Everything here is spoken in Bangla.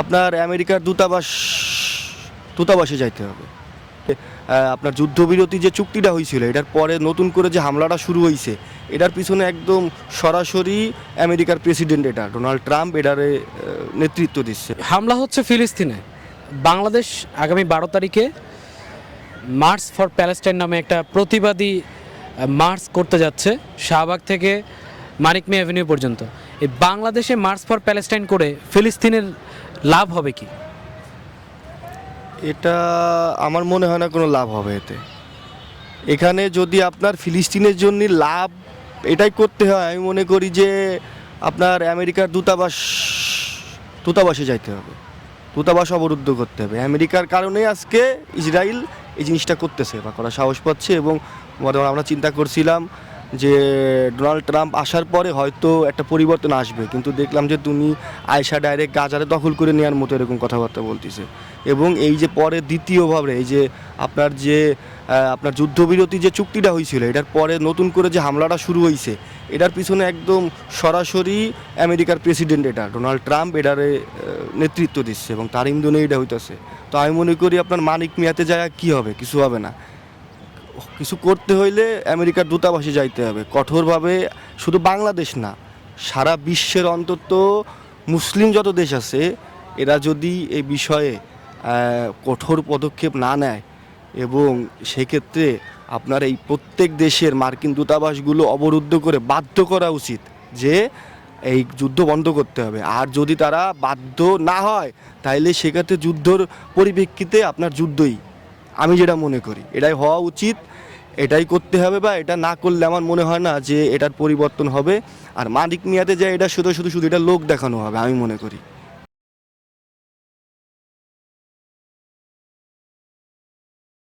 আপনার আমেরিকার দূতাবাসে যাইতে হবে। আপনার যুদ্ধবিরতি যে চুক্তিটা হয়েছিল এটার পরে নতুন করে যে হামলাটা শুরু হয়েছে এটার পিছনে একদম সরাসরি আমেরিকার প্রেসিডেন্ট এটা ডোনাল্ড ট্রাম্প এটারে নেতৃত্ব দিচ্ছে। হামলা হচ্ছে ফিলিস্তিনে। বাংলাদেশ আগামী 12 তারিখে মার্চ ফর প্যালেস্টাইন নামে একটা প্রতিবাদী মার্চ করতে যাচ্ছে শাহবাগ থেকে মানিক মিয়া অ্যাভিনিউ পর্যন্ত। এই বাংলাদেশে মার্চ ফর প্যালেস্টাইন করে ফিলিস্তিনের লাভ হবে কি? এটা আমার মনে হয় না কোনো লাভ হবে এতে। এখানে যদি আপনার ফিলিস্তিনের জন্য লাভ এটাই করতে হয়, আমি মনে করি যে আপনার আমেরিকার দূতাবাসে যাইতে হবে, দূতাবাস অবরুদ্ধ করতে হবে। আমেরিকার কারণে আজকে ইসরায়েল এই জিনিসটা করতেছে বা করার সাহস পাচ্ছে। এবং আমরা চিন্তা করছিলাম যে ডোনাল্ড ট্রাম্প আসার পরে হয়তো একটা পরিবর্তন আসবে, কিন্তু দেখলাম যে তুমি আয়সা ডাইরেক্ট গাজারে দখল করে নেওয়ার মতো এরকম কথাবার্তা বলতেছে। এবং এই যে পরে দ্বিতীয়ভাবে এই যে আপনার যুদ্ধবিরতি যে চুক্তিটা হয়েছিল এটার পরে নতুন করে যে হামলাটা শুরু হয়েছে এটার পিছনে একদম সরাসরি আমেরিকার প্রেসিডেন্ট এটা ডোনাল্ড ট্রাম্প এটারে নেতৃত্ব দিচ্ছে এবং তার ইন্ধনে এটা হইতেছে। তো আমি মনে করি আপনার মানিক মিয়াতে যায় কি হবে, কিছু হবে না। কিছু করতে হইলে আমেরিকার দূতাবাসে যাইতে হবে কঠোরভাবে। শুধু বাংলাদেশ না, সারা বিশ্বের অন্তত মুসলিম যত দেশ আছে এরা যদি এই বিষয়ে কঠোর পদক্ষেপ না নেয়, এবং সেক্ষেত্রে আপনার এই প্রত্যেক দেশের মার্কিন দূতাবাসগুলো অবরুদ্ধ করে বাধ্য করা উচিত যে এই যুদ্ধ বন্ধ করতে হবে। আর যদি তারা বাধ্য না হয় তাহলে সেক্ষেত্রে যুদ্ধর পরিপ্রেক্ষিতে আপনার যুদ্ধই, আমি যেটা মনে করি এটাই হওয়া উচিত, এটাই করতে হবে। বা এটা না করলে আমার মনে হয় না যে এটার পরিবর্তন হবে। আর মানিক মিয়াতে যায় এটা শুধু এটা লোক দেখানো হবে আমি মনে করি।